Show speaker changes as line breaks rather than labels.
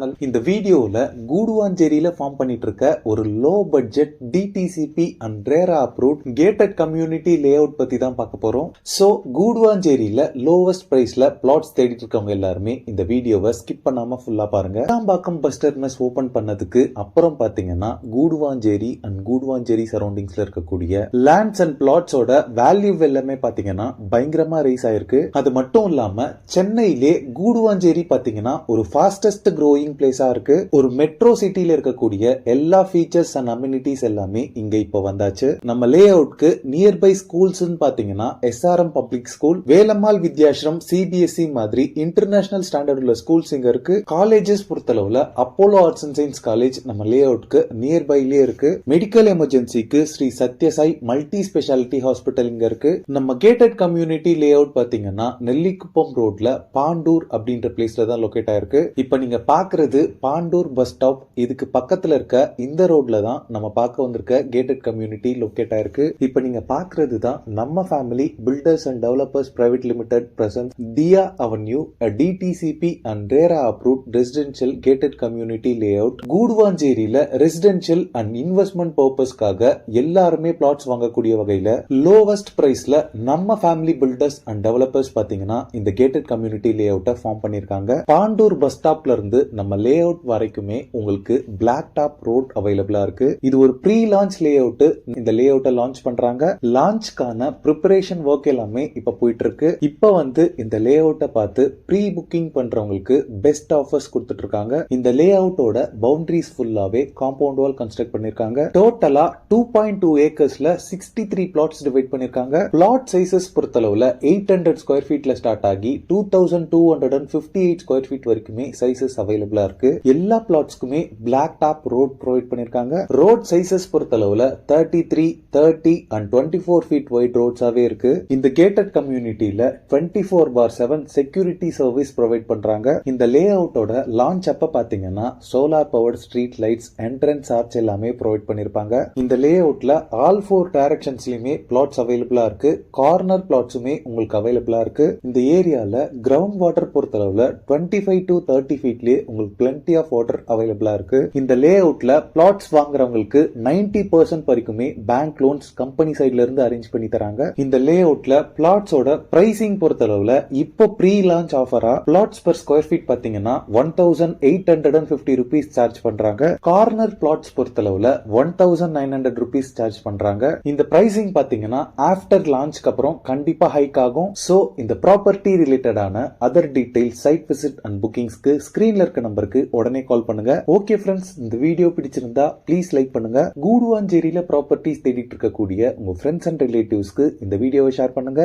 Channel. இந்த வீடியோல கூடுவாஞ்சேரியில form பண்ணிட்டு இருக்க ஒரு low budget DTCP and RERA approved gated community lay out பத்தி தான் பார்க்க போறோம். சோ கூடுவாஞ்சேரியில லோவஸ்ட் பிரைஸ்ல பிளாட்ஸ் தேடிட்டு இருக்கவங்க எல்லாருமே இந்த வீடியோவை ஸ்கிப் பண்ணாம ஃபுல்லா பாருங்க. கிளாம்பாக்கம் பஸ் டெர்மினஸ் ஓபன் பண்ணதுக்கு அப்புறம் பாத்தீங்கன்னா கூடுவாஞ்சேரி அண்ட் கூடுவாஞ்சேரி சரௌண்டிங்ஸ்ல இருக்கக்கூடிய லேண்ட்ஸ் அண்ட் பிளாட்ஸோட வேல்யூ எல்லாமே பாத்தீங்கன்னா பயங்கரமா ரைஸ் ஆயிருக்கு. அது மட்டும் இல்லாம சென்னையிலே கூடுவாஞ்சேரி பாத்தீங்கன்னா ஒரு ஃபாஸ்டஸ்ட் க்ரோயிங் பிளேஸா இருக்கு. ஒரு மெட்ரோ சிட்டில இருக்கக்கூடிய எல்லா ஃபீச்சர்ஸ் அண்ட் அம்யூனிட்டிஸ் எல்லாமே இங்க இப்ப வந்தாச்சு. நம்ம லே அவுட்க்கு நியர்பை ஸ்கூல்ஸ் பாத்தீங்கன்னா SRM public school, Velammal Vidyashram, CBSE மாதிரி இன்டர்நேஷனல் ஸ்டாண்டர்ட் உள்ள ஸ்கூல்ஸ் இங்க இருக்கு. காலேஜஸ் பொறுத்தளவுல Apollo arts and science college நம்ம லே அவுட்க்கு நியர்பைலே இருக்கு. மெடிக்கல் எமர்ஜென்சிக்கு Sri Sathya Sai multi speciality hospital இங்க இருக்கு. நம்ம கேட்டட் கம்யூனிட்டி லே அவுட் பாத்தீங்கன்னா நெல்லிக்குப்பம் ரோட்ல பாண்டூர் அப்படின்ற பிளேஸ்ல தான் லொகேட் ஆயிருக்கு. இப்ப நீங்க பாக்குறது பாண்டூர் பஸ் ஸ்டாப். இதுக்கு பக்கத்துல இருக்க இந்த ரோட்ல தான் நம்ம பார்க்க வந்திருக்க கேட்டட் கம்யூனிட்டி லொகேட் ஆயிருக்கு. இப்ப நீங்க பாக்குறது தான் நம்ம family builders and developers private limited presents Diya avenue DTCP and RERA approved residential gated community layout. கூடுவாஞ்சேரியில ரெசிடென்ஷியல் அண்ட் இன்வெஸ்ட்மெண்ட் பர்பஸ்க்காக எல்லாருமே பிளாட்ஸ் வாங்கக்கூடிய வகையில லோவஸ்ட் பிரைஸ்ல நம்ம ஃபேமிலி பில்டர்ஸ் அண்ட் டெவலப்பர்ஸ் பாத்தீங்கன்னா இந்த கேட்டட் கம்யூனிட்டி லே அவுட்டை ஃபார்ம் பண்ணிருக்காங்க. பாண்டூர் பஸ் ஸ்டாப்ல இருந்து நம்ம லே அவுட் வரைக்குமே உங்களுக்கு பிளாக் டாப் ரோட் அவைலபிளா இருக்கு. இது ஒரு ப்ரீ லான்ச் லே அவுட். இந்த லே அவுட்டை லான்ச் பண்றாங்க. லான்ச்க்கான ப்ரிப்பரேஷன் ஒர்க் எல்லாமே இப்ப போயிட்டு இருக்கு. இப்ப இந்த லே அவுட்டை பார்த்து ப்ரீ புக்கிங் பண்றவங்களுக்கு பெஸ்ட் ஆஃபர்ஸ் கொடுத்துட்டு இருக்காங்க. இந்த லே அவுட்டோட பவுண்டரிஸ் ஃபுல்லாவே காம்பவுண்ட் வால் கன்ஸ்ட்ரக்ட் பண்ணிருக்காங்க. டோட்டலா 2.2 ஏக்கர்ஸ்ல 63 பிளாட்ஸ் டிவைட் பண்ணிருக்காங்க. பிளாட் சைசஸ் பொறுத்தளவுல 800 ஸ்கொயர் ஃபீட்ல ஸ்டார்ட் ஆகி 2258 ஸ்கொயர் ஃபீட் வரைக்குமே சைசஸ் அவைலபிளா இருக்கு. எல்லா பிளாட்ஸ்க்குமே பிளாக் டாப் ரோட் ப்ரொவைட் பண்ணிருக்காங்க. ரோட் சைசஸ் பொறுத்தளவுல 33, 30 அண்ட் 24 ஃபீட் வைட் ரோட்ஸாவே இருக்கு. இந்த கேட்டட் கம்யூனிட்டியில 24/7 செக்யூரிட்டி சர்வீஸ் ப்ரொவைட் பண்றாங்க. இந்த லே அவுட்டோட லான்ச் அப்ப பாத்தீங்கன்னா solar powered street lights, entrance arch எல்லாமே ப்ரொவைட் பண்ணிருப்பாங்க. இந்த லே அவுட்ல ஆல் 4 டைரக்ஷன்ஸ்லயுமே பிளாட்ஸ் அவைலபிளா இருக்கு. கார்னர் பிளாட்ஸுமே உங்களுக்கு அவைலபிளா இருக்கு. இந்த ஏரியால கிரவுண்ட் வாட்டர் பொறுத்தளவுல 25 to 30 ஃபீட்லயே உங்களுக்கு பிளென்டி ஆஃப் வாட்டர் அவைலபிளா இருக்கு. இந்த லே அவுட்ல பிளாட்ஸ் வாங்குறவங்களுக்கு 90% வரைக்குமே பேங்க் லோன்ஸ் கம்பெனி சைட்ல இருந்து அரேஞ்ச் பண்ணி தராங்க. இந்த லே அவுட்ல பிளாட்ஸோட பிரைசிங் பொறுத்தளவுல இப்போ ப்ரீ லான்ச் ஆஃபரா பிளாட்ஸ் பெர் ஸ்கொயர் ஃபீட் பாத்தீங்கன்னா 1850 rupees சார்ஜ் பண்றாங்க. கார்னர் பிளாட்ஸ் பொறுத்தளவுல 1900 rupees சார்ஜ் பண்றாங்க. இந்த பிரைசிங் பாத்தீங்கன்னா ஆஃப்டர் லான்ச்க்கு அப்புறம் கண்டிப்பா ஹைக் ஆகும். சோ இந்த ப்ராப்பர்ட்டி ரிலேட்டடான other details, site visit and புக்கிங்ஸ்க்கு ஸ்கிரீன்ல இருக்க நம்பருக்கு உடனே கால் பண்ணுங்க. ஓகே ஃப்ரெண்ட்ஸ், இந்த வீடியோ பிடிச்சிருந்தா ப்ளீஸ் லைக் பண்ணுங்க. கூடுவாஞ்சேரியில ப்ராப்பர்ட்டிஸ் தேடிட்டு இருக்கக்கூடிய உங்க ஃப்ரெண்ட்ஸ் அண்ட் ரிலேட்டிவ்ஸ்க்கு இந்த வீடியோவை ஷேர் பண்ணுங்க.